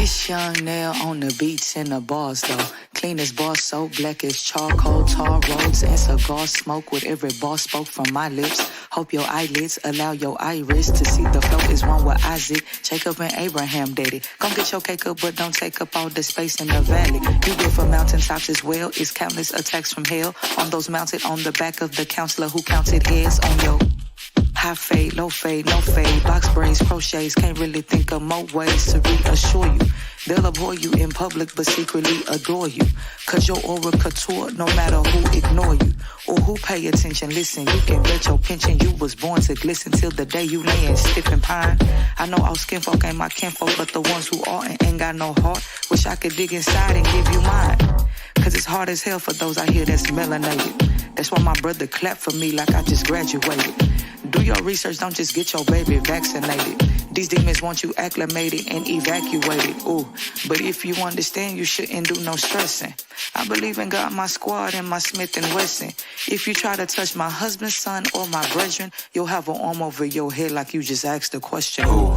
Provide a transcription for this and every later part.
It's young nail on the beats and the bars though. Clean as bar soap, black as charcoal, tar roads and cigar smoke with every bar spoke from my lips. Hope your eyelids allow your iris to see the flow is one with Isaac, Jacob and Abraham daddy. Come get your cake up, but don't take up all the space in the valley. You good for mountaintops as well. It's countless attacks from hell on those mounted on the back of the counselor who counted heads on your high fade, no fade, box braids, crochets, can't really think of more ways to reassure you. They'll abhor you in public but secretly adore you. Cause your aura couture, no matter who ignore you or who pay attention. Listen, you can bet your pension you was born to glisten till the day you lay in stiff and pine. I know all skin folk ain't my kinfolk, but the ones who are and ain't got no heart, wish I could dig inside and give you mine. Cause it's hard as hell for those out here that's melanated. That's why my brother clapped for me like I just graduated. Do your research, don't just get your baby vaccinated. These demons want you acclimated and evacuated. Ooh, but if you understand, you shouldn't do no stressing. I believe in God, my squad, and my Smith and Wesson. If you try to touch my husband's son or my brethren, you'll have an arm over your head like you just asked a question. Ooh,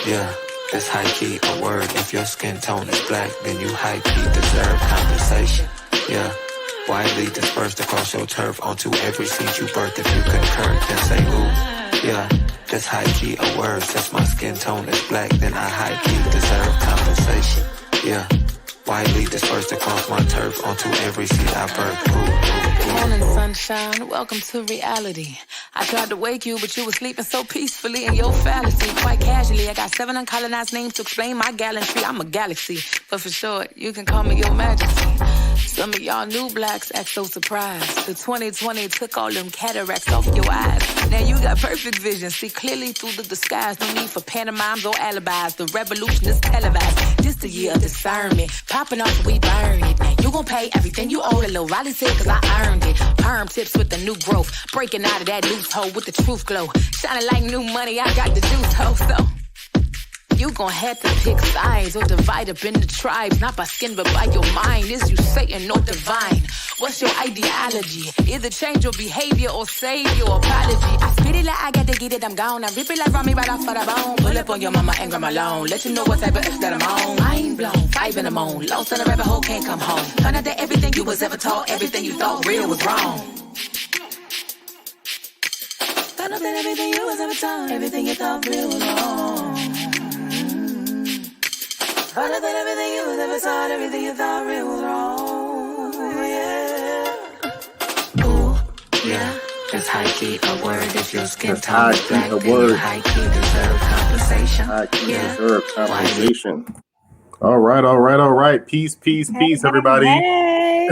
yeah, that's high key a word. If your skin tone is black, then you high key deserve compensation. Yeah. Widely dispersed across your turf onto every seed you birth. If you concur, then say ooh, yeah, that's high key a word. Since my skin tone is black, then I high key deserve compensation. Yeah, widely dispersed across my turf onto every seed I birth. Ooh, Morning sunshine, welcome to reality. I tried to wake you, but you were sleeping so peacefully in your fallacy. Quite casually, I got 7 uncolonized names to explain my gallantry. I'm a galaxy, but for short, you can call me your majesty. Some of y'all new blacks act so surprised. The 2020 took all them cataracts off your eyes. Now you got perfect vision, see clearly through the disguise. No need for pantomimes or alibis. The revolution is televised. This the year of discernment. Popping off, we burn it. You gon' pay everything you owe to Lil Riley said, cause I earned it. Perm tips with the new growth. Breaking out of that loose hole with the truth glow. Shining like new money, I got the juice, ho, so you gon' have to pick sides or divide up into tribes. Not by skin, but by your mind. Is you Satan or divine? What's your ideology? Either change your behavior or save your apology. I spit it like I got to get it, I'm gone. I rip it like me right off of the bone. Pull up on your mama and grandma alone. Let you know what type of F that I'm on. Mind blown, 5 in the moon. Lost in a rabbit hole, can't come home. Found out that everything you was ever taught, everything you thought real was wrong. Found out that everything you was ever taught, everything you thought real was wrong. Found out that everything you was ever taught, everything you thought real was wrong. Yeah. Ooh, yeah. That's high key a word. If your skin tone is black, then you high key deserve compensation. High key deserve compensation. All right. Peace, everybody. Hey.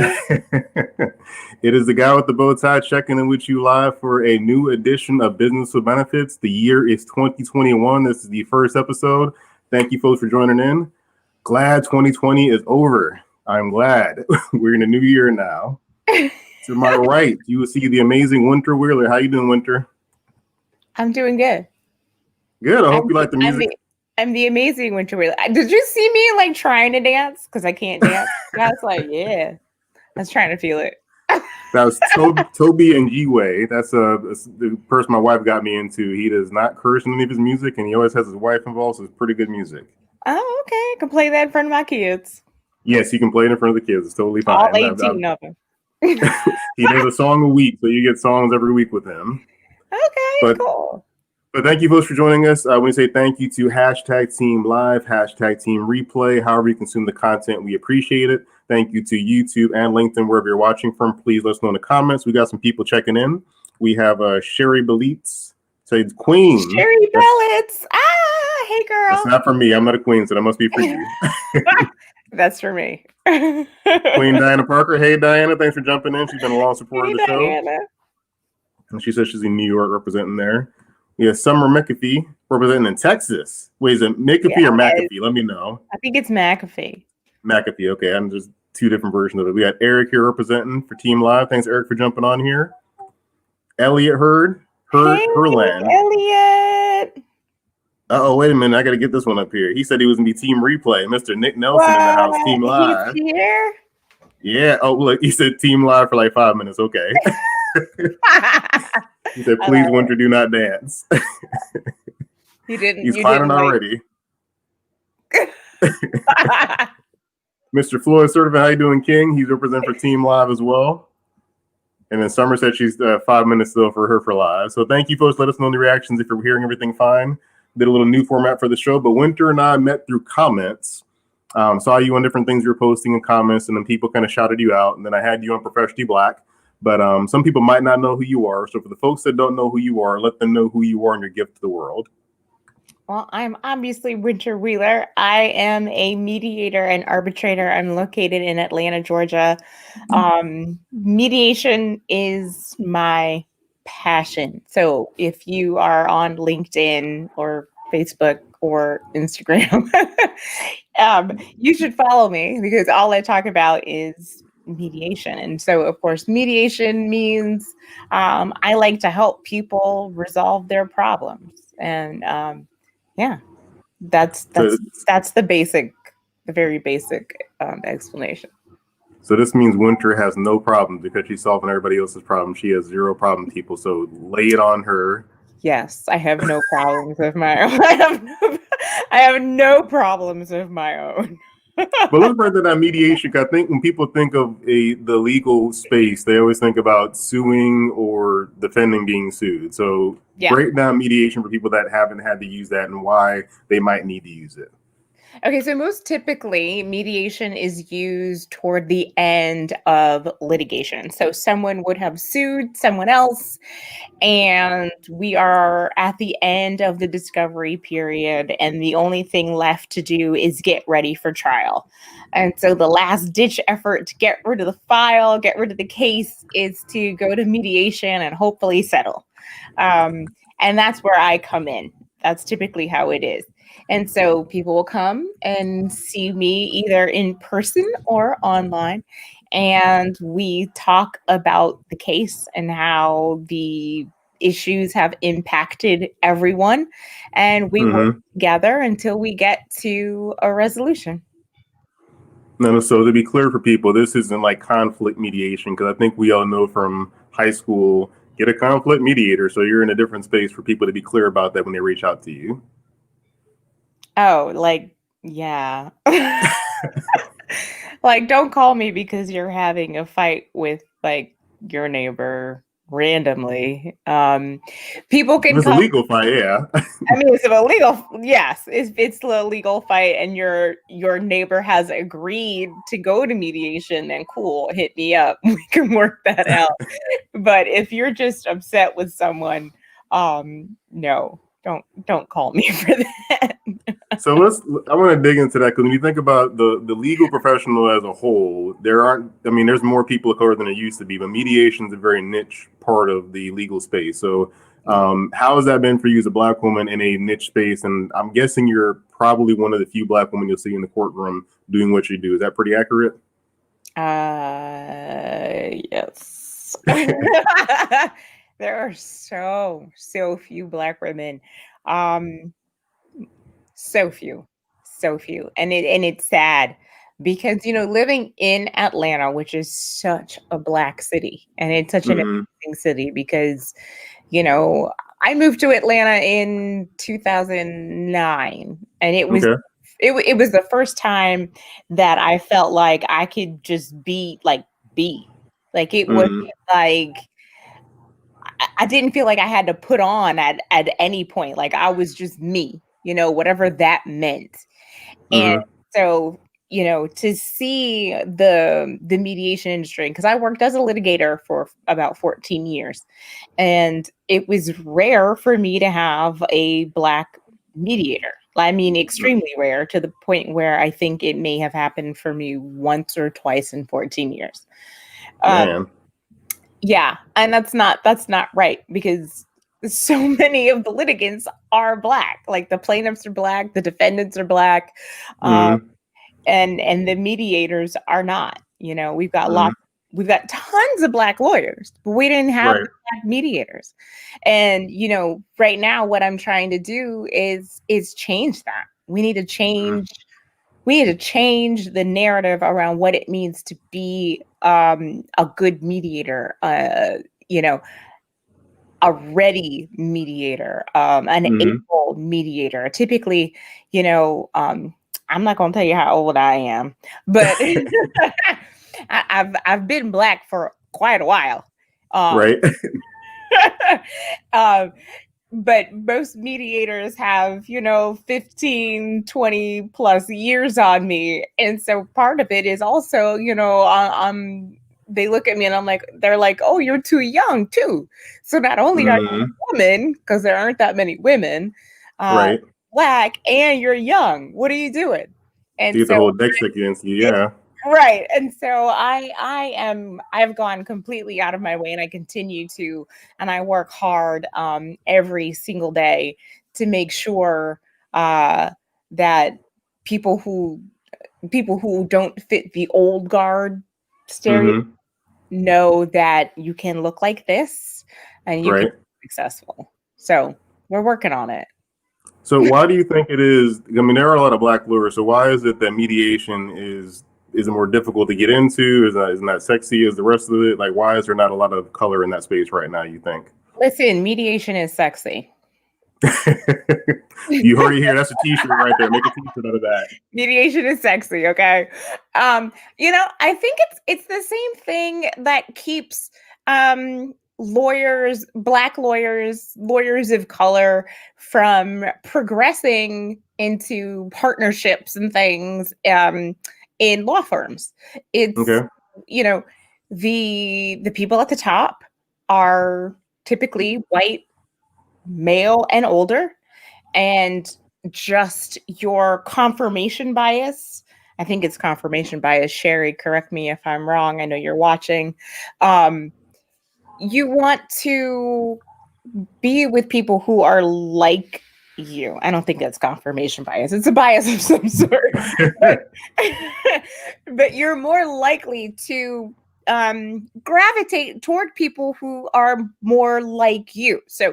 It is the guy with the bow tie checking in with you live for a new edition of Business with Benefits. The year is 2021. This is the first episode. Thank you, folks, for joining in. Glad 2020 is over. I'm glad. We're in a new year now. To my right, you will see the amazing Winter Wheeler. How you doing, Winter? I'm doing good. Good. I hope you like the music. I'm the amazing Winter Wheeler. Did you see me like trying to dance? Because I can't dance. I was like, yeah. I was trying to feel it. That was Toby and G-Way. That's the person my wife got me into. He does not curse in any of his music, and he always has his wife involved, so it's pretty good music. Oh, okay. I can play that in front of my kids. Yes, you can play it in front of the kids. It's totally fine. All 18 of them. He does a song a week, so you get songs every week with him. Okay, cool. But thank you, folks, for joining us. We say thank you to #Team Live, #Team Replay. However you consume the content, we appreciate it. Thank you to YouTube and LinkedIn, wherever you're watching from. Please let us know in the comments. We got some people checking in. We have Sherry Belitz, says Queen. Sherry Belitz. Hey, girl. That's not for me. I'm not a queen, so that must be for you. That's for me. Queen Diana Parker. Hey, Diana. Thanks for jumping in. She's been a long supporter of the Diana. show. And she says she's in New York representing there. We have Summer McAfee representing in Texas. Wait, is it McAfee or McAfee? Let me know. I think it's McAfee. McAfee. Okay, I'm just two different versions of it. We got Eric here representing for Team Live. Thanks, Eric, for jumping on here. Elliot Herland. Elliot. Uh-oh, wait a minute. I got to get this one up here. He said he was going to be Team Replay. Mr. Nick Nelson in the house, Team Live. He's here? Yeah. Oh, look, he said Team Live for like 5 minutes. Okay. He said, please, Winter, do not dance. He didn't. He's climbing already. Mr. Floyd Certified, how you doing, King? He's representing for Team Live as well. And then Summer said she's 5 minutes still for her for live. So thank you, folks. Let us know in the reactions if you're hearing everything fine. Did a little new format for the show, but Winter and I met through comments. Saw you on different things you were posting in comments, and then people kind of shouted you out. And then I had you on Professionally Black. But some people might not know who you are. So for the folks that don't know who you are, let them know who you are and your gift to the world. Well, I'm obviously Winter Wheeler. I am a mediator and arbitrator. I'm located in Atlanta, Georgia. Mediation is my passion. So if you are on LinkedIn or Facebook or Instagram, you should follow me because all I talk about is mediation. And so, of course, mediation means I like to help people resolve their problems. And yeah, that's the very basic explanation. So this means Winter has no problems because she's solving everybody else's problems. She has zero problem, people. So lay it on her. Yes, I have no problems of my own. I have no problems of my own. But let's break that down mediation. I think when people think of the legal space, they always think about suing or defending being sued. So break down mediation for people that haven't had to use that and why they might need to use it. Okay, so most typically mediation is used toward the end of litigation. So someone would have sued someone else, and we are at the end of the discovery period, and the only thing left to do is get ready for trial. And so the last ditch effort to get rid of the file, get rid of the case, is to go to mediation and hopefully settle. And that's where I come in. That's typically how it is. And so people will come and see me either in person or online, and we talk about the case and how the issues have impacted everyone, and we work together until we get to a resolution. No, so to be clear for people, this isn't like conflict mediation, because I think we all know from high school, get a conflict mediator. So you're in a different space for people to be clear about that when they reach out to you. Oh, like, yeah. Like, don't call me because you're having a fight with like your neighbor randomly. People can It's a legal fight, yeah. I mean, it's a legal, yes. It's a legal fight, and your neighbor has agreed to go to mediation, then cool, hit me up. We can work that out. But if you're just upset with someone, no, don't call me for that. So I want to dig into that, because when you think about the legal professional as a whole, there's more people of color than there used to be, but mediation is a very niche part of the legal space. So how has that been for you as a Black woman in a niche space? And I'm guessing you're probably one of the few Black women you'll see in the courtroom doing what you do. Is that pretty accurate? Yes. There are so few Black women. So few. And it's sad because, living in Atlanta, which is such a Black city, and it's such an amazing city because, I moved to Atlanta in 2009, and it was it was the first time that I felt like I could just be. Like it was like I didn't feel like I had to put on at any point. Like I was just me, whatever that meant. And so, to see the mediation industry, because I worked as a litigator for about 14 years, and it was rare for me to have a Black mediator. I mean, extremely rare, to the point where I think it may have happened for me once or twice in 14 years. Yeah, and that's not right, because so many of the litigants are Black. Like the plaintiffs are Black, the defendants are Black, and the mediators are not. We've got we've got tons of Black lawyers, but we didn't have Black mediators. And right now, what I'm trying to do is change that. We need to change. We need to change the narrative around what it means to be a good mediator, a ready mediator, an able mediator. Typically, I'm not gonna tell you how old I am, but I've been Black for quite a while. Right. um, but most mediators have, 15, 20 plus years on me. And so part of it is also, they look at me and they're like, oh, you're too young too. So not only are you a woman, because there aren't that many women, right. Black, and you're young. What are you doing? And to get the whole deck stick against you, yeah. Right. And so I've gone completely out of my way, and I continue to, and I work hard every single day to make sure that people who don't fit the old guard stereotype know that you can look like this and you can be successful. So we're working on it. So why do you think it is? I mean, there are a lot of Black lawyers. So why is it that mediation is more difficult to get into? Isn't that sexy as the rest of it? Like, why is there not a lot of color in that space right now, you think? Listen, mediation is sexy. You heard it here. That's a t-shirt right there. Make a t-shirt out of that. Mediation is sexy, okay? I think it's the same thing that keeps lawyers, Black lawyers of color from progressing into partnerships and things in law firms. It's the people at the top are typically white, male, and older, and just your confirmation bias. I think it's confirmation bias. Sherry, correct me if I'm wrong. I know you're watching. You want to be with people who are like you. I don't think that's confirmation bias. It's a bias of some sort. But you're more likely to gravitate toward people who are more like you. So,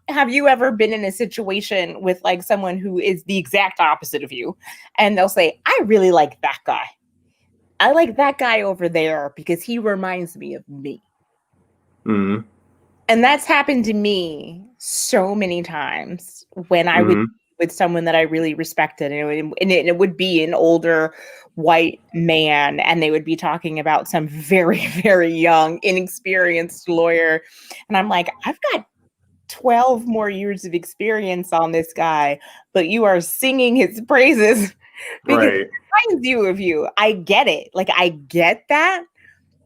have you ever been in a situation with like someone who is the exact opposite of you, and they'll say, I really like that guy. I like that guy over there because he reminds me of me. Mm-hmm. And that's happened to me so many times when I would be with someone that I really respected, and it would be an older white man, and they would be talking about some very, very young, inexperienced lawyer. And I'm like, I've got 12 more years of experience on this guy, but you are singing his praises because it reminds you of you. I get it. Like, I get that.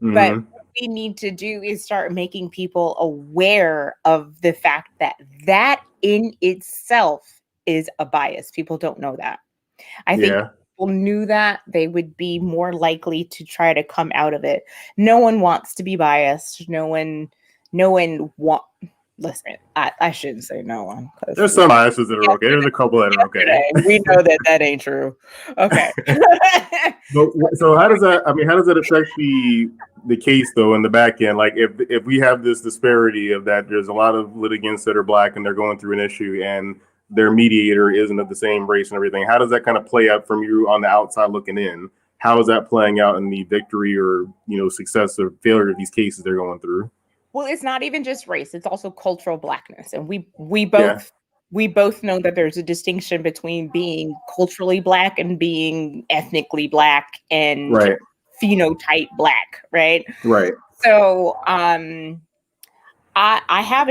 But what we need to do is start making people aware of the fact that that in itself is a bias. People don't know that. I think if people knew that, they would be more likely to try to come out of it. No one wants to be biased. No one wants. Listen, I shouldn't say no one. There's some biases that are okay. There's a couple that are okay. We know that ain't true. Okay. So how does that affect the case though in the back end? Like if we have this disparity of that, there's a lot of litigants that are Black and they're going through an issue and their mediator isn't of the same race and everything. How does that kind of play out from you on the outside looking in? How is that playing out in the victory or success or failure of these cases they're going through? Well, it's not even just race; it's also cultural Blackness, and we both know that there's a distinction between being culturally Black and being ethnically Black and phenotype Black, right? Right. So, I have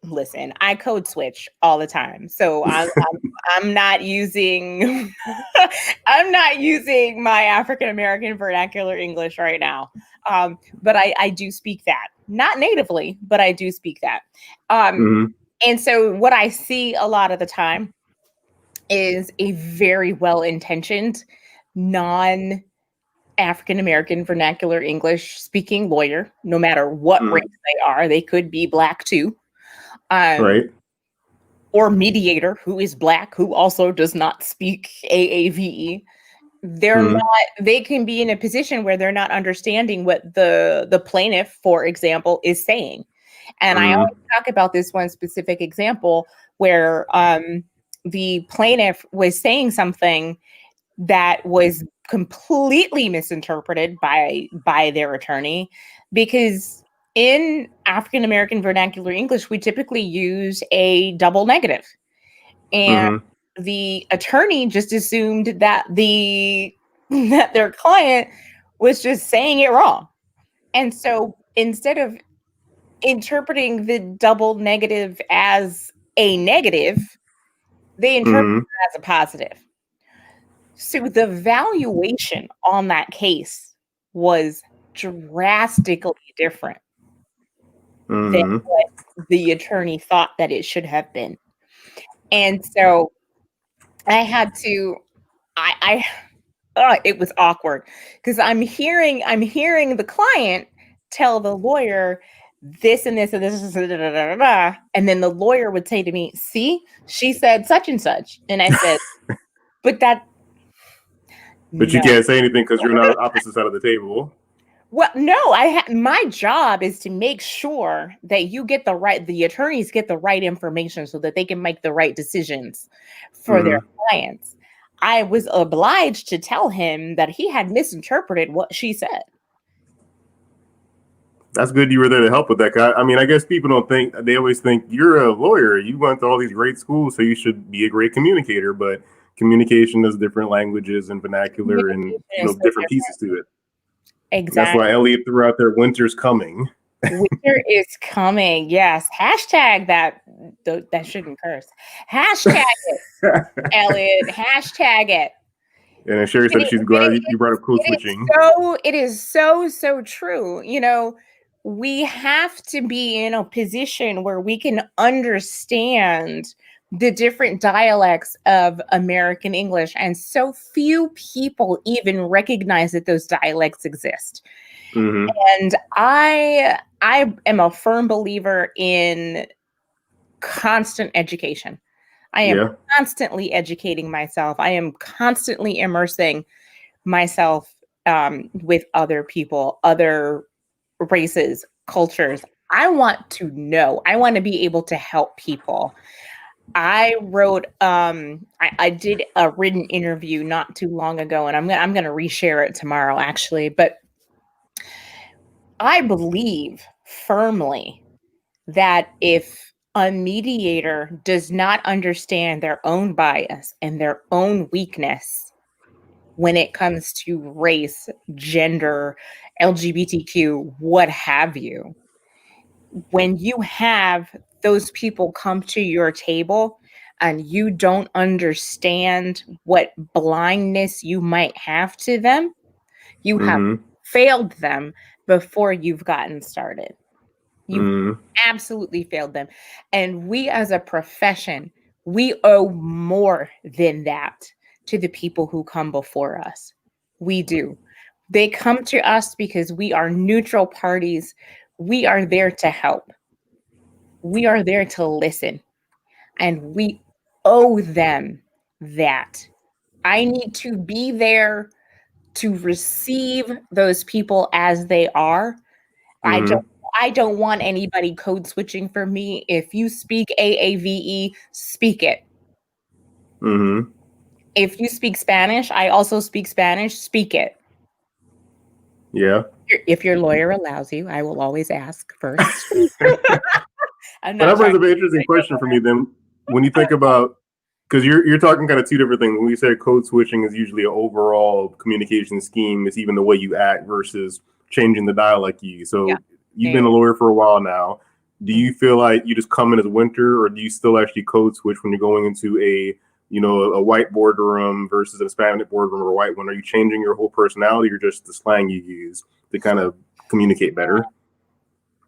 listen, I code switch all the time. So I'm not using my African American vernacular English right now. But I do speak that. Not natively, but I do speak that. And so what I see a lot of the time is a very well-intentioned, non-African American vernacular English speaking lawyer, no matter what race they are. They could be Black too. Or mediator who is Black, who also does not speak AAVE. They can be in a position where they're not understanding what the plaintiff, for example, is saying. And I always talk about this one specific example where the plaintiff was saying something that was completely misinterpreted by their attorney, because in African American vernacular English, we typically use a double negative. And the attorney just assumed that that their client was just saying it wrong. And so instead of interpreting the double negative as a negative, they interpret it as a positive. So the valuation on that case was drastically different than what the attorney thought that it should have been. And so I had to, it was awkward because I'm hearing the client tell the lawyer this and this and this, and then the lawyer would say to me, "See, she said such and such," and I said, "But that." But you can't say anything because you're on the opposite side of the table. Well, no, my job is to make sure that the attorneys get the right information so that they can make the right decisions for their clients. I was obliged to tell him that he had misinterpreted what she said. That's good you were there to help with that. I mean, I guess people they always think you're a lawyer. You went to all these great schools, so you should be a great communicator. But communication is different languages and vernacular and different pieces to it. Exactly. That's why Elliot threw out there, "Winter's coming." Winter is coming. Yes. Hashtag that shouldn't curse. Hashtag it, Elliot. Hashtag it. And Sherry said she's glad you brought up code switching. It is so true. We have to be in a position where we can understand the different dialects of American English. And so few people even recognize that those dialects exist. And I am a firm believer in constant education. I am constantly educating myself. I am constantly immersing myself with other people, other races, cultures. I want to know. I want to be able to help people. I wrote, I did a written interview not too long ago, and I'm going to reshare it tomorrow, actually. But I believe firmly that if a mediator does not understand their own bias and their own weakness when it comes to race, gender, LGBTQ, what have you, when you have those people come to your table and you don't understand what blindness you might have to them, you have failed them before you've gotten started. You absolutely failed them. And we as a profession, we owe more than that to the people who come before us. We do. They come to us because we are neutral parties. We are there to help. We are there to listen. And we owe them that. I need to be there to receive those people as they are. I don't want anybody code switching for me. If you speak AAVE, speak it. If you speak Spanish, I also speak Spanish, speak it. Yeah. If your lawyer allows you, I will always ask first. But that brings up an interesting question for me then. When you think about, because you're talking kind of two different things. When we say code switching is usually an overall communication scheme, it's even the way you act versus changing the dialect you use. So you've been a lawyer for a while now. Do you feel like you just come in as Winter, or do you still actually code switch when you're going into a white boardroom versus a Hispanic boardroom or a white one? Are you changing your whole personality or just the slang you use to kind of communicate better?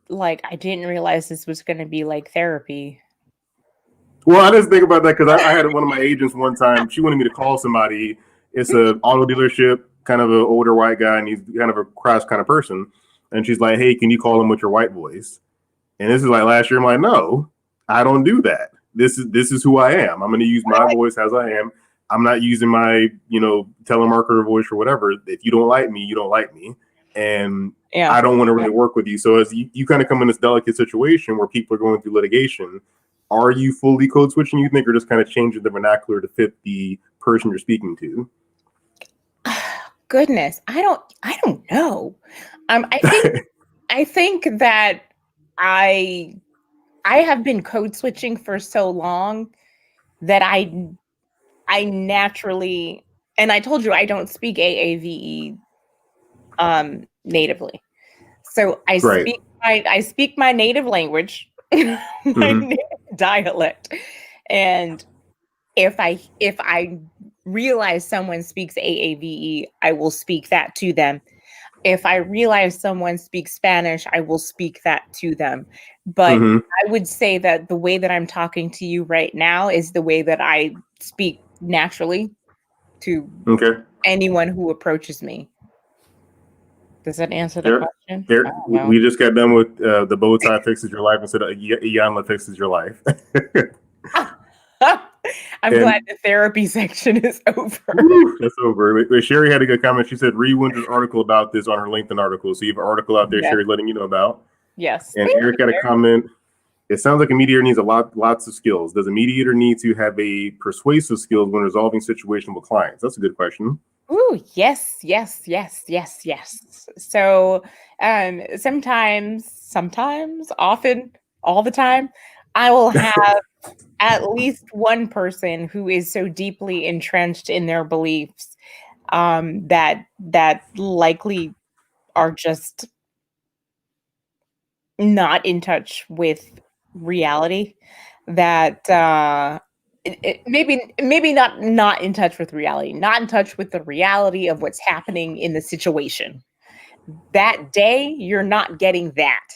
Like, I didn't realize this was going to be like therapy. Well, I just think about that because I had one of my agents one time. She wanted me to call somebody. It's an auto dealership, kind of an older white guy, and he's kind of a crass kind of person. And she's like, "Hey, can you call him with your white voice?" And this is like last year. I'm like, "No, I don't do that. This is who I am. I'm going to use my voice as I am. I'm not using my telemarketer voice or whatever. If you don't like me, you don't like me, and I don't want to really work with you." So as you kind of come in this delicate situation where people are going through litigation, are you fully code switching, you think, or just kind of changing the vernacular to fit the person you're speaking to? Goodness, I don't know. I think that I have been code switching for so long that I I naturally, and I told you I don't speak AAVE natively. So I Right. speak my native language, my native dialect. And if I realize someone speaks AAVE, I will speak that to them. If I realize someone speaks Spanish, I will speak that to them. But I would say that the way that I'm talking to you right now is the way that I speak naturally to anyone who approaches me. Does that answer the question? Here, we just got done with the bow tie fixes your life instead of Iyanla fixes your life. I'm glad the therapy section is over. That's over. Sherry had a good comment. She said, read Winter's article about this on her LinkedIn article. So you have an article out there, Sherry, letting you know about. Yes. And Eric had a comment. It sounds like a mediator needs lots of skills. Does a mediator need to have a persuasive skills when resolving situations with clients? That's a good question. Ooh, yes. So sometimes, often, all the time, I will have at least one person who is so deeply entrenched in their beliefs that likely are just not in touch with reality, that maybe not in touch with reality, not in touch with the reality of what's happening in the situation. That day, you're not getting that.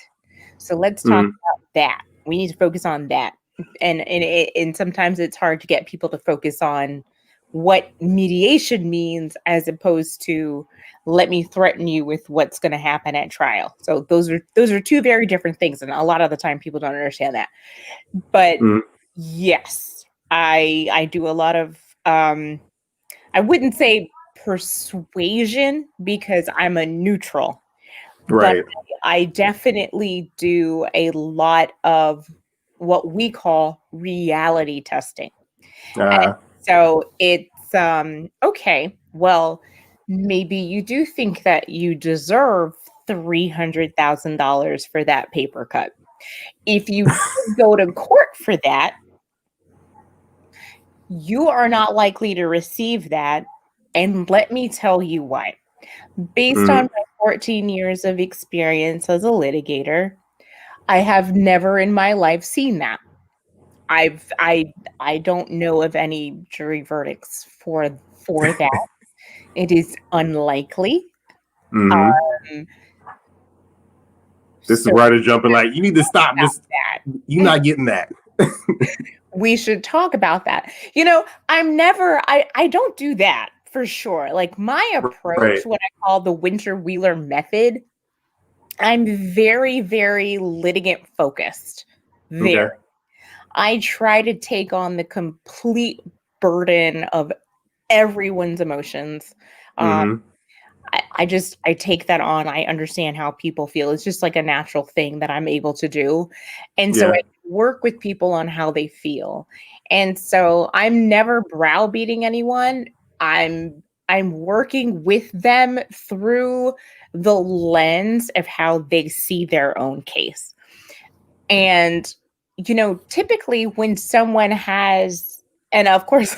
So let's talk about that. We need to focus on that. And sometimes it's hard to get people to focus on what mediation means as opposed to let me threaten you with what's going to happen at trial. So those are two very different things, and a lot of the time people don't understand that. But yes, I do a lot of I wouldn't say persuasion because I'm a neutral. Right. But I definitely do a lot of what we call reality testing. And so it's okay, well, maybe you do think that you deserve $300,000 for that paper cut. If you go to court for that, you are not likely to receive that. And let me tell you why. Based on my 14 years of experience as a litigator, I have never in my life seen that. I don't know of any jury verdicts for that. It is unlikely. This is where I just jumping like, you need to stop this. You're not getting that. We should talk about that. You know, I don't do that for sure. Like my approach, what I call the Winter Wheeler method, I'm very, very litigant focused. Very. I try to take on the complete burden of everyone's emotions. I take that on. I understand how people feel. It's just like a natural thing that I'm able to do. And so I work with people on how they feel. And so I'm never browbeating anyone. I'm working with them through the lens of how they see their own case. And, you know, typically when someone has, and of course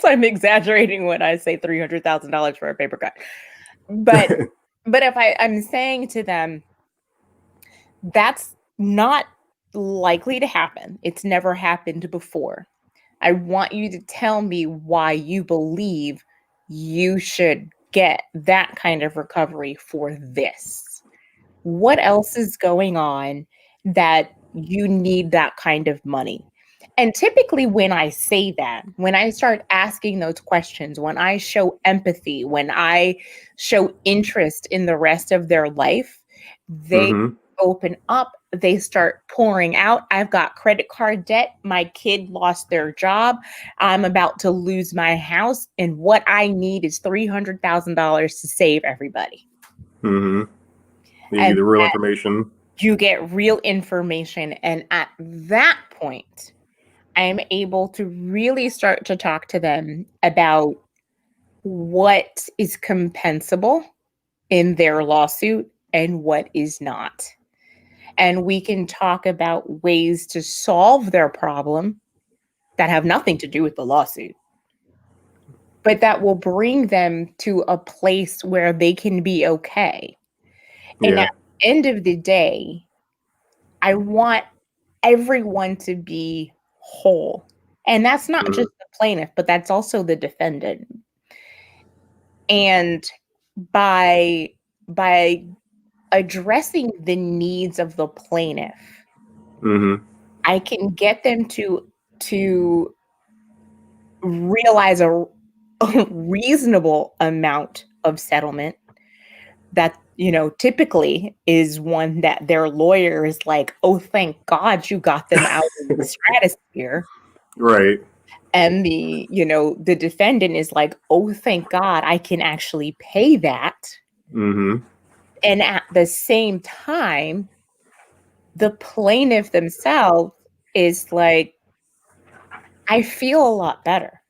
I'm exaggerating when I say $300,000 for a paper cut. But if I'm saying to them, that's not likely to happen. It's never happened before. I want you to tell me why you believe you should get that kind of recovery for this. What else is going on that you need that kind of money? And typically when I say that, when I start asking those questions, when I show empathy, when I show interest in the rest of their life, they open up, they start pouring out. I've got credit card debt. My kid lost their job. I'm about to lose my house. And what I need is $300,000 to save everybody. You get the real information. You get real information. And at that point, I'm able to really start to talk to them about what is compensable in their lawsuit and what is not. And we can talk about ways to solve their problem that have nothing to do with the lawsuit. but that will bring them to a place where they can be okay. And at the end of the day, I want everyone to be whole. And that's not just the plaintiff, but that's also the defendant. And by addressing the needs of the plaintiff, I can get them to realize a reasonable amount of settlement that, you know, typically is one that their lawyer is like, oh, thank God you got them out of the stratosphere. Right. And the, you know, the defendant is like, oh, thank God I can actually pay that. And at the same time, the plaintiff themselves is like, I feel a lot better.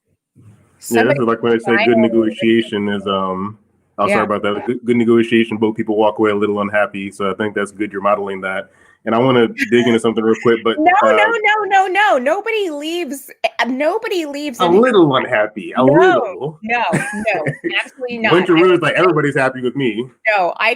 Somebody, like when I say good negotiation is sorry about that. Good negotiation, both people walk away a little unhappy. So I think that's good. You're modeling that. And I want to dig into something real quick, but no. Nobody leaves a little unhappy. Little. No, absolutely not. Bunch of rumors like everybody's happy with me. No, I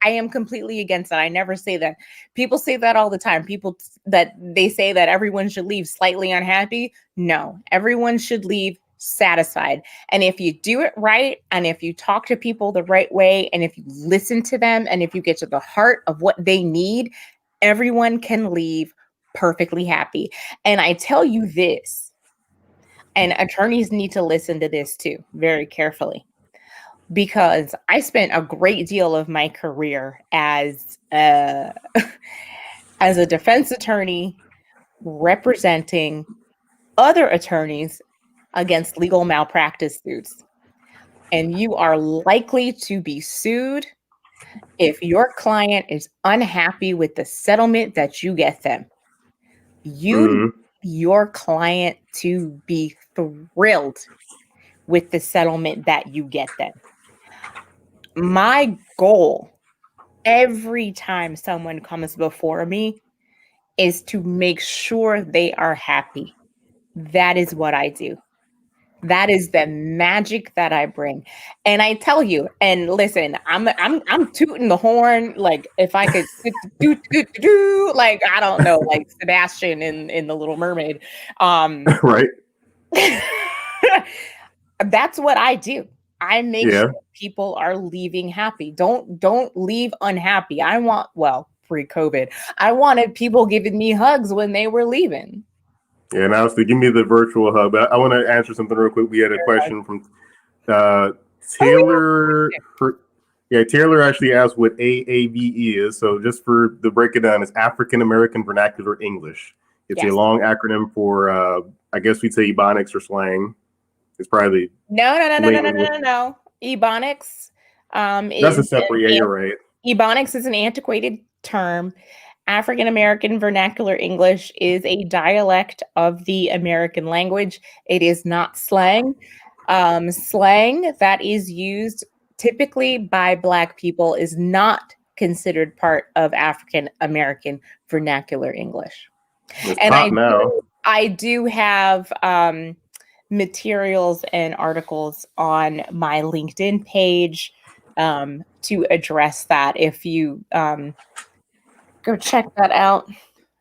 am completely against that. I never say that. People say that all the time. People that they say that everyone should leave slightly unhappy. No, everyone should leave satisfied. And if you do it right, and if you talk to people the right way, and if you listen to them, and if you get to the heart of what they need, everyone can leave perfectly happy. And I tell you this, and attorneys need to listen to this too, very carefully, because I spent a great deal of my career as a defense attorney representing other attorneys against legal malpractice suits. And you are likely to be sued if your client is unhappy with the settlement that you get them. You need your client to be thrilled with the settlement that you get them. My goal every time someone comes before me is to make sure they are happy. That is what I do. That is the magic that I bring. And I tell you, and listen, I'm tooting the horn. Like if I could do like, I don't know, like Sebastian in The Little Mermaid. Right. That's what I do. I make sure people are leaving happy. Don't leave unhappy. I want, well, pre-COVID, I wanted people giving me hugs when they were leaving. Yeah, and honestly, give me the virtual hug. I want to answer something real quick. We had a question from Taylor. Taylor actually asked what AAVE is. So just for the break it down, it's African American Vernacular English. It's a long acronym for, I guess we'd say Ebonics or slang. It's probably no. Ebonics. That's a separate. You're right. Ebonics is an antiquated term. African American Vernacular English is a dialect of the American language. It is not slang. Slang that is used typically by Black people is not considered part of African American Vernacular English. And I do have materials and articles on my LinkedIn page to address that. If you go check that out,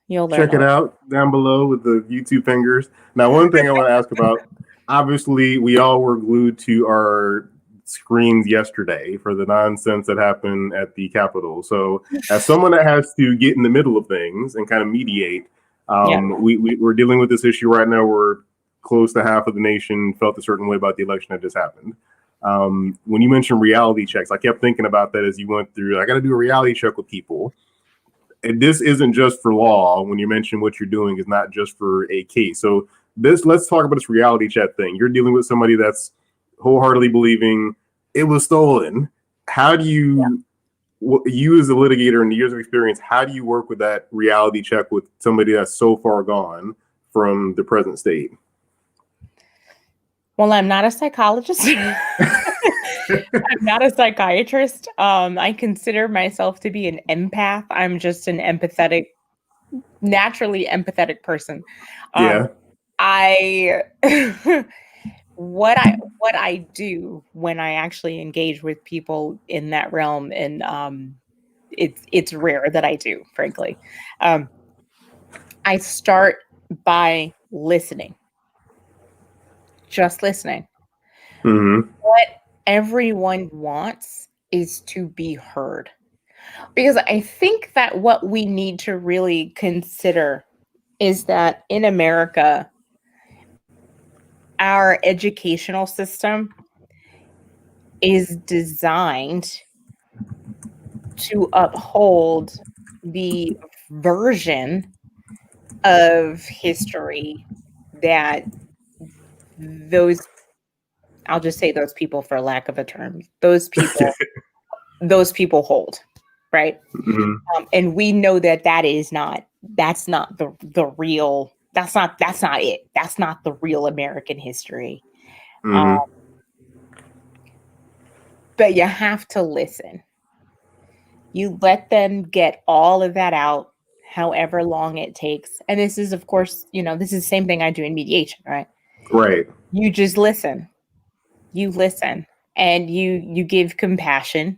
you'll learn. Check it out down below with the YouTube fingers. Now, one thing I want to ask about, obviously, we all were glued to our screens yesterday for the nonsense that happened at the Capitol. So as someone that has to get in the middle of things and kind of mediate, we're dealing with this issue right now where close to half of the nation felt a certain way about the election that just happened. When you mentioned reality checks, I kept thinking about that as you went through. I got to do a reality check with people. And this isn't just for law. When you mention what you're doing, is not just for a case. So let's talk about this reality check thing. You're dealing with somebody that's wholeheartedly believing it was stolen. How do you, you as a litigator and years of experience, how do you work with that reality check with somebody that's so far gone from the present state? Well, I'm not a psychologist. I'm not a psychiatrist. I consider myself to be an empath. I'm just an naturally empathetic person. what I do when I actually engage with people in that realm, and it's rare that I do, frankly. I start by listening, just listening. Mm-hmm. What everyone wants is to be heard. Because I think that what we need to really consider is that in America, our educational system is designed to uphold the version of history that those, I'll just say those people for lack of a term, those people hold, right? Mm-hmm. And we know that that's not the real, that's not it. That's not the real American history. Mm-hmm. But you have to listen. You let them get all of that out, however long it takes. And this is, of course, this is the same thing I do in mediation, right? Right. You just listen. You listen, and you give compassion.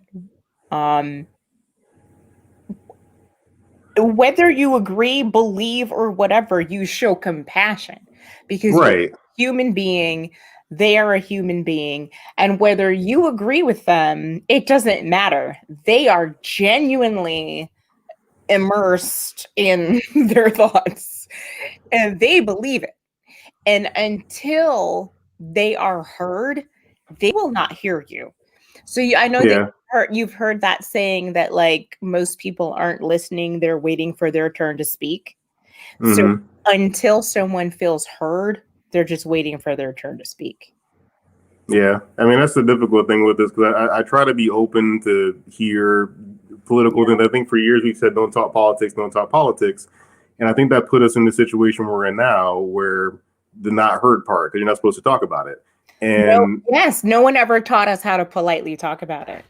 Whether you agree, believe, or whatever, you show compassion because you're Right. a human being. They are a human being. And whether you agree with them, it doesn't matter. They are genuinely immersed in their thoughts and they believe it. And until they are heard, they will not hear you. So I know that Yeah. you've heard that saying that like most people aren't listening, they're waiting for their turn to speak. So Mm-hmm. until someone feels heard, they're just waiting for their turn to speak. Yeah, I mean that's the difficult thing with this because I try to be open to hear political things. I think for years we've said don't talk politics, and I think that put us in the situation we're in now, where the not heard part because you're not supposed to talk about it. No, And yes, no one ever taught us how to politely talk about it.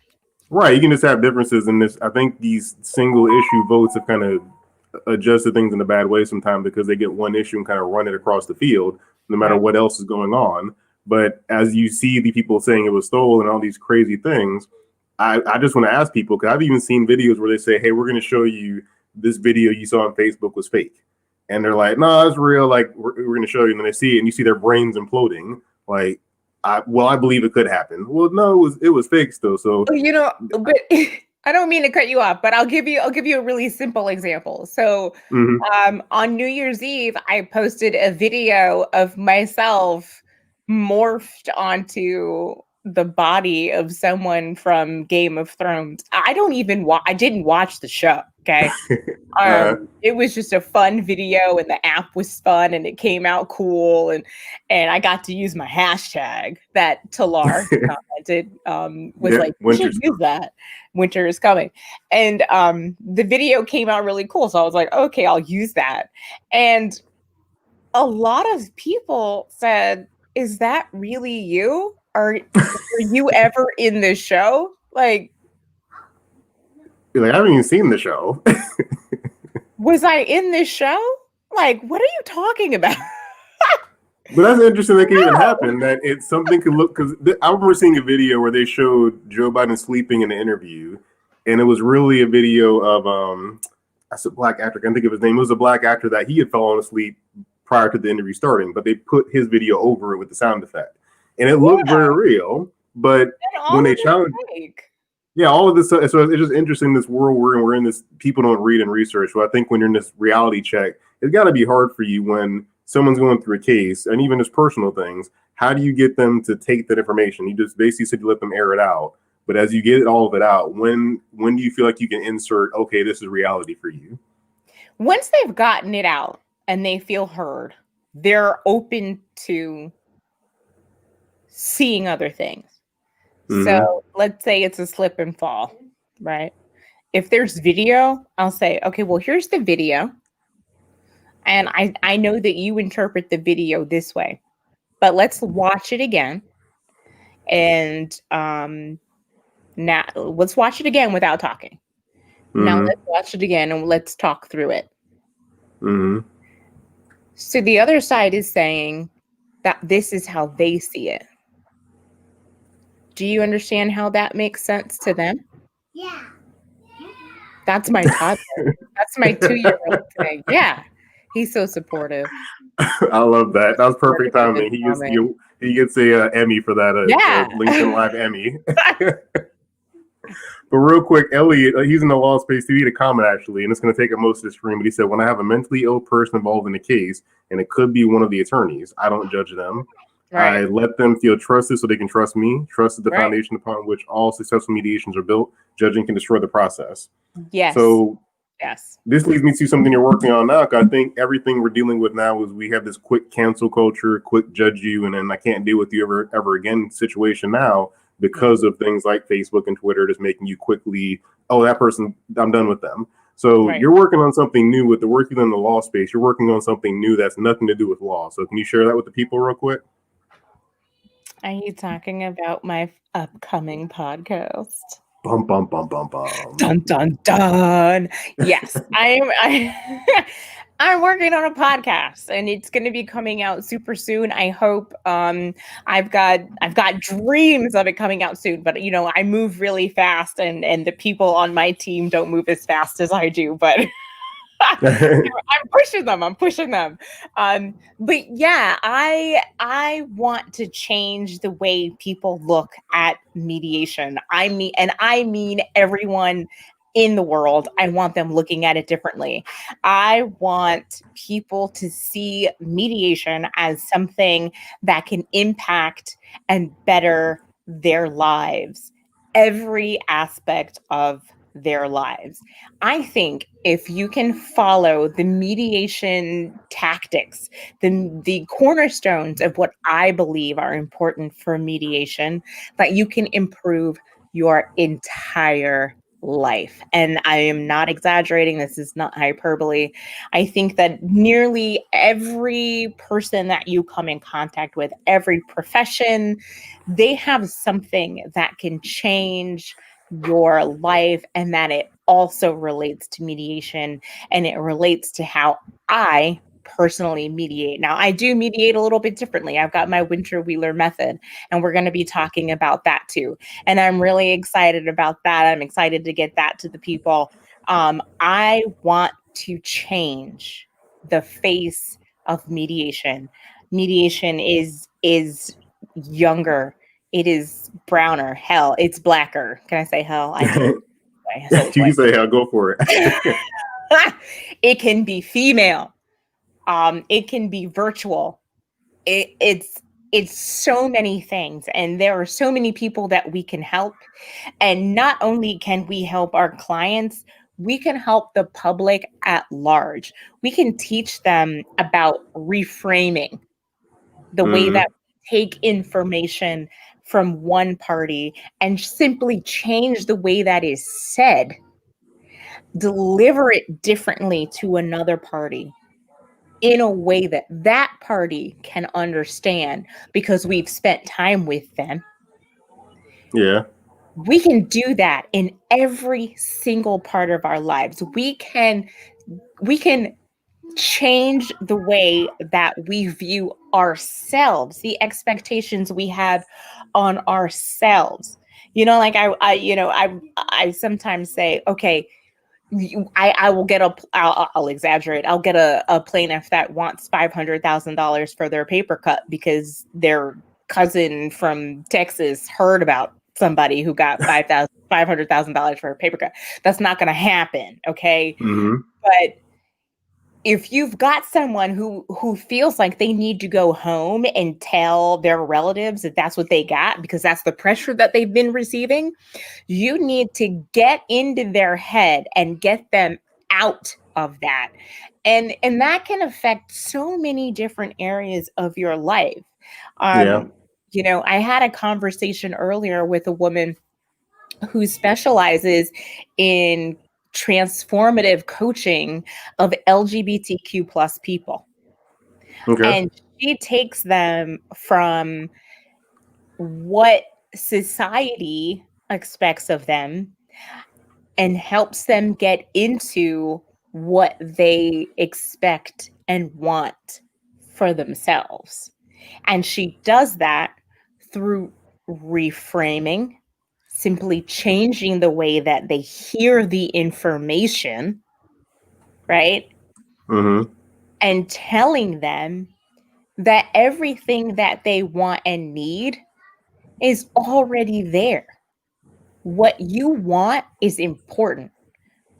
right, you can just have differences in this. I think these single issue votes have kind of adjusted things in a bad way sometimes because they get one issue and kind of run it across the field, no matter Right. what else is going on. But as you see the people saying it was stolen and all these crazy things, I just want to ask people because I've even seen videos where they say, "Hey, we're going to show you this video you saw on Facebook was fake," and they're like, "No, it's real. Like we're going to show you," and then they see it and you see their brains imploding. Like, I believe it could happen. Well, no, it was fake still. So, But I don't mean to cut you off, but I'll give you a really simple example. So, mm-hmm. on New Year's Eve, I posted a video of myself morphed onto the body of someone from Game of Thrones. I don't even I didn't watch the show. Okay. It was just a fun video and the app was fun and it came out cool and I got to use my hashtag that Talar commented was like, you should use that. Winter is coming. And the video came out really cool. So I was like, okay, I'll use that. And a lot of people said, is that really you? Were you ever in the show? Like, I haven't even seen the show. was I in this show? Like, what are you talking about? But that's interesting that can even happen. That it's something could look because I remember seeing a video where they showed Joe Biden sleeping in the interview, and it was really a video of I said black actor. I can't think of his name. It was a black actor that he had fallen asleep prior to the interview starting, but they put his video over it with the sound effect, and it looked very real. But when they challenged, yeah, all of this. So it's just interesting. This world we're in. This people don't read and research. So I think when you're in this reality check, it's got to be hard for you when someone's going through a case and even as personal things. How do you get them to take that information? You just basically said you let them air it out. But as you get all of it out, when do you feel like you can insert, okay, this is reality for you? Once they've gotten it out and they feel heard, they're open to seeing other things. Mm-hmm. So let's say it's a slip and fall, right? If there's video, I'll say, okay, well, here's the video. And I know that you interpret the video this way, but let's watch it again. And now let's watch it again without talking. Mm-hmm. Now let's watch it again and let's talk through it. Mm-hmm. So the other side is saying, that this is how they see it. Do you understand how that makes sense to them? Yeah. That's my toddler. That's my 2-year-old today. Yeah. He's so supportive. I love that. That was perfect Supportive timing. and He gets a Emmy for that. Yeah. LinkedIn Live Emmy. But real quick, Elliot, he's in the law space too. He had a comment actually, and it's going to take up most of the screen. But he said, "When I have a mentally ill person involved in a case, and it could be one of the attorneys, I don't judge them. Right. I let them feel trusted so they can trust me. Trust is the Right. foundation upon which all successful mediations are built. Judging can destroy the process." Yes. So yes. this leads me to something you're working on now. 'Cause I think everything we're dealing with now is we have this quick cancel culture, quick judge you, and then I can't deal with you ever again situation now because of things like Facebook and Twitter just making you quickly, oh, that person, I'm done with them. So Right. you're working on something new with the work you've done in the law space. You're working on something new that's nothing to do with law. So can you share that with the people real quick? Are you talking about my upcoming podcast? Bum, bum, bum, bum, bum. Dun dun dun. Yes, I'm working on a podcast and it's going to be coming out super soon. I hope. I've got dreams of it coming out soon, but you know, I move really fast and the people on my team don't move as fast as I do, but I'm pushing them. But yeah, I want to change the way people look at mediation. I mean everyone in the world. I want them looking at it differently. I want people to see mediation as something that can impact and better their lives, every aspect of their lives. I think if you can follow the mediation tactics, the cornerstones of what I believe are important for mediation, that you can improve your entire life. And I am not exaggerating. This is not hyperbole. I think that nearly every person that you come in contact with, every profession, they have something that can change your life, and that it also relates to mediation and it relates to how I personally mediate. Now, I do mediate a little bit differently. I've got my Winter Wheeler method, and we're going to be talking about that too. And I'm really excited about that. I'm excited to get that to the people. I want to change the face of mediation. Mediation is younger. It is browner. Hell, it's blacker. Can I say hell? I do. You can say hell, go for it. It can be female. It can be virtual. It's so many things, and there are so many people that we can help. And not only can we help our clients, we can help the public at large. We can teach them about reframing the way that we take information from one party and simply change the way that is said, deliver it differently to another party in a way that that party can understand because we've spent time with them. Yeah. We can do that in every single part of our lives. We can change the way that we view ourselves, the expectations we have on ourselves. You know, like I sometimes say, okay, I will get I'll exaggerate. I'll get a plaintiff that wants $500,000 for their paper cut because their cousin from Texas heard about somebody who got $500,000 for a paper cut. That's not going to happen. Okay. But if you've got someone who feels like they need to go home and tell their relatives that that's what they got because that's the pressure that they've been receiving, you need to get into their head and get them out of that. And that can affect so many different areas of your life. You know, I had a conversation earlier with a woman who specializes in transformative coaching of LGBTQ plus people. Okay. And she takes them from what society expects of them and helps them get into what they expect and want for themselves. And she does that through reframing, simply changing the way that they hear the information, right? Mm-hmm. And telling them that everything that they want and need is already there. What you want is important.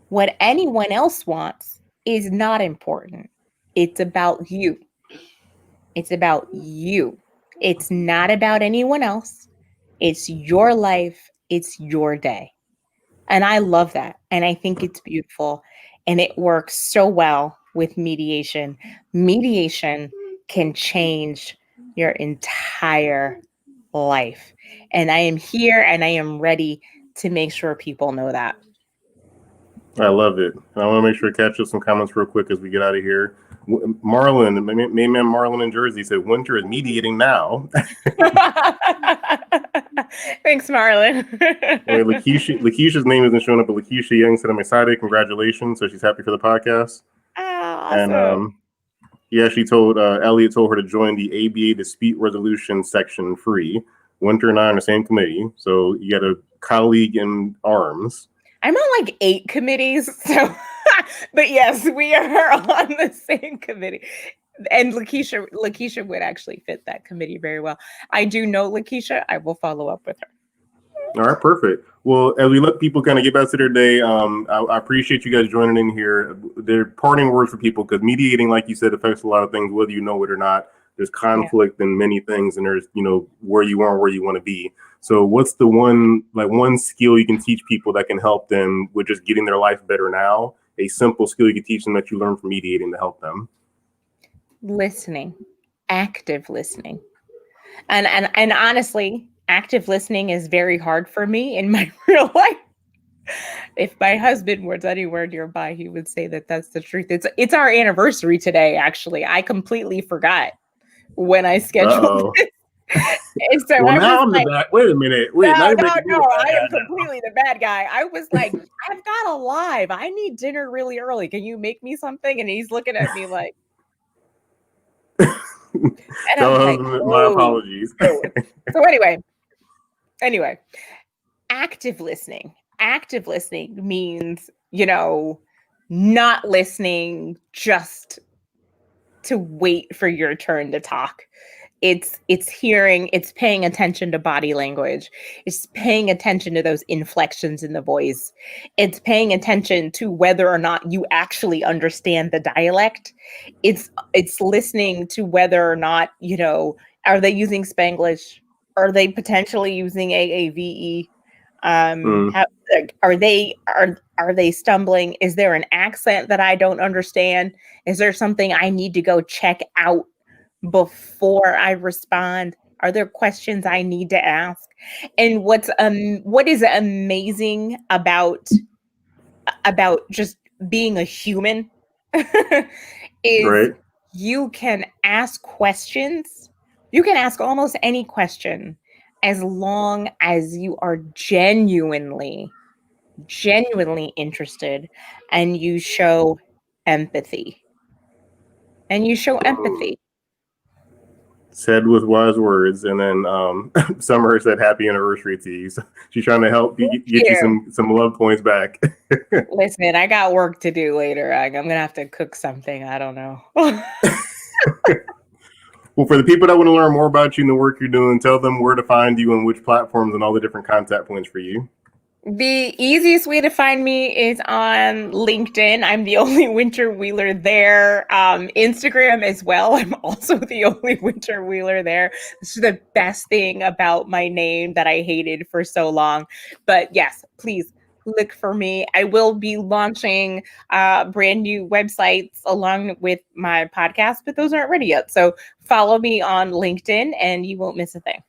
What anyone else wants is not important. It's about you. It's about you. It's not about anyone else. It's your life. It's your day. And I love that. And I think it's beautiful. And it works so well with mediation. Mediation can change your entire life. And I am here and I am ready to make sure people know that. I love it. And I want to make sure to catch up some comments real quick as we get out of here. Marlon, main man Marlon in Jersey said, Winter is mediating now. Thanks, Marlon. Lakeisha's name isn't showing up, but Lakeisha Young said, I'm excited. Congratulations. So she's happy for the podcast. Oh, awesome. And yeah, she told Elliot told her to join the ABA dispute resolution section free. Winter and I are on the same committee, so you got a colleague in arms. I'm on like 8 committees, so but yes, we are on the same committee. And Lakeisha would actually fit that committee very well. I do know Lakeisha. I will follow up with her. All right, perfect. Well, as we let people kind of get back to their day, I appreciate you guys joining in here. They're parting words for people because mediating, like you said, affects a lot of things, whether you know it or not. There's conflict in many things, and there's, where you are and where you want to be. So what's the one skill you can teach people that can help them with just getting their life better now? A simple skill you can teach them that you learn from mediating to help them. Listening, active listening. And honestly, active listening is very hard for me in my real life. If my husband were anywhere nearby, he would say that that's the truth. It's our anniversary today, actually. I completely forgot when I scheduled this. And so well, now I'm the bad. Wait a minute. No, I am completely the bad guy. I was like, I've got a live. I need dinner really early. Can you make me something? And he's looking at me like, and I'm like, my apologies. So anyway, active listening. Active listening means, not listening just to wait for your turn to talk. It's hearing, it's paying attention to body language. It's paying attention to those inflections in the voice. It's paying attention to whether or not you actually understand the dialect. It's listening to whether or not, are they using Spanglish? Are they potentially using AAVE? Are they stumbling? Is there an accent that I don't understand? Is there something I need to go check out before I respond? Are there questions I need to ask? And what is amazing about just being a human is you can ask questions. You can ask almost any question as long as you are genuinely interested and you show empathy. Said with wise words, and then Summer said happy anniversary to you. So she's trying to help get you some love points back. Listen, I got work to do later. I'm gonna have to cook something. I don't know. Well, for the people that want to learn more about you and the work you're doing, tell them where to find you and which platforms and all the different contact points for you. The easiest way to find me is on LinkedIn. I'm the only Winter Wheeler there. Instagram as well. I'm also the only Winter Wheeler there. This is the best thing about my name that I hated for so long. But yes, please look for me. I will be launching brand new websites along with my podcast, but those aren't ready yet. So follow me on LinkedIn and you won't miss a thing.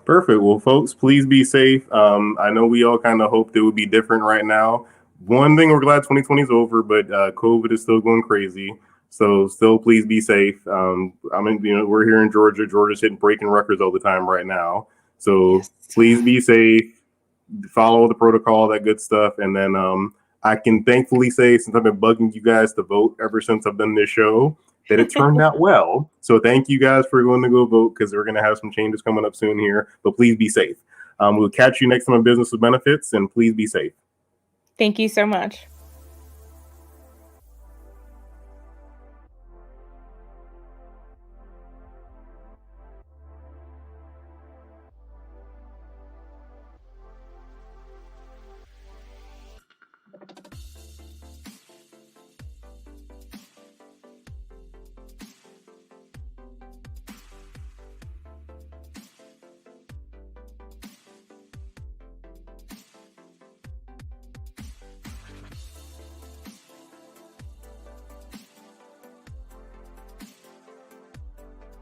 Perfect. Well, folks, please be safe. I know we all kind of hoped it would be different right now. One thing, we're glad 2020 is over, but COVID is still going crazy. So still, please be safe. We're here in Georgia. Georgia's breaking records all the time right now. So please be safe. Follow the protocol, that good stuff. And then I can thankfully say, since I've been bugging you guys to vote ever since I've done this show, that it turned out well. So thank you guys for going to go vote, because we're going to have some changes coming up soon here. But please be safe. We'll catch you next time on Business with Benefits, and please be safe. Thank you so much.